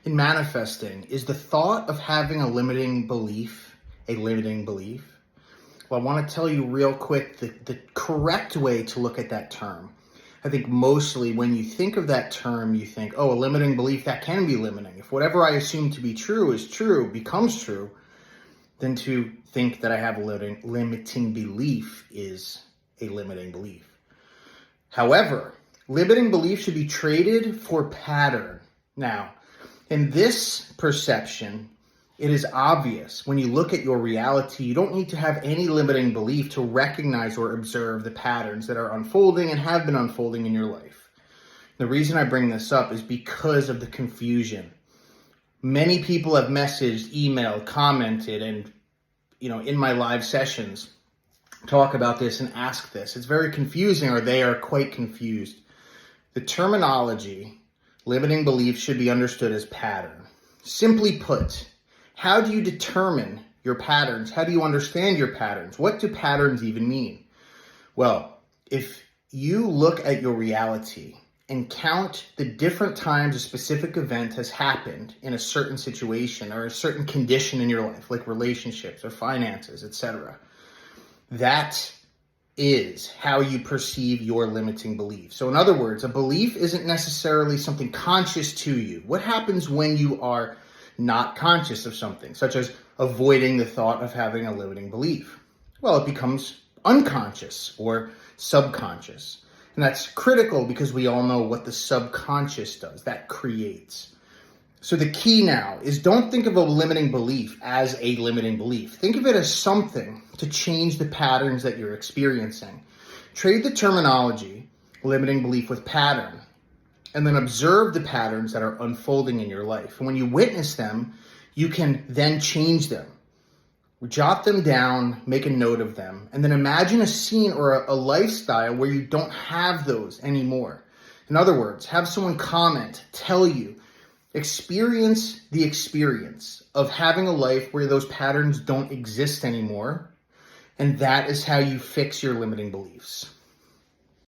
in manifesting, is the thought of having a limiting belief a limiting belief? Well, I want to tell you real quick the correct way to look at that term. I think mostly when you think of that term, you think, oh, a limiting belief, that can be limiting. If whatever I assume to be true is true, becomes true, then to think that I have a limiting belief is a limiting belief. However, limiting belief should be traded for pattern. Now, in this perception, it is obvious when you look at your reality, you don't need to have any limiting belief to recognize or observe the patterns that are unfolding and have been unfolding in your life. The reason I bring this up is because of the confusion. Many people have messaged, emailed, commented, and in my live sessions talk about this and ask this. It's very confusing, or they are quite confused. The terminology limiting belief should be understood as pattern. Simply put, how do you determine your patterns? How do you understand your patterns? What do patterns even mean? Well, if you look at your reality and count the different times a specific event has happened in a certain situation or a certain condition in your life, like relationships or finances, etc., that is how you perceive your limiting belief. So in other words, a belief isn't necessarily something conscious to you. What happens when you are not conscious of something, such as avoiding the thought of having a limiting belief? Well, it becomes unconscious or subconscious. And that's critical because we all know what the subconscious does. That creates. So the key now is don't think of a limiting belief as a limiting belief. Think of it as something to change the patterns that you're experiencing. Trade the terminology, limiting belief, with pattern, and then observe the patterns that are unfolding in your life. And when you witness them, you can then change them. Jot them down, make a note of them, and then imagine a scene or a lifestyle where you don't have those anymore. In other words, have someone comment, tell you, experience the experience of having a life where those patterns don't exist anymore, and that is how you fix your limiting beliefs.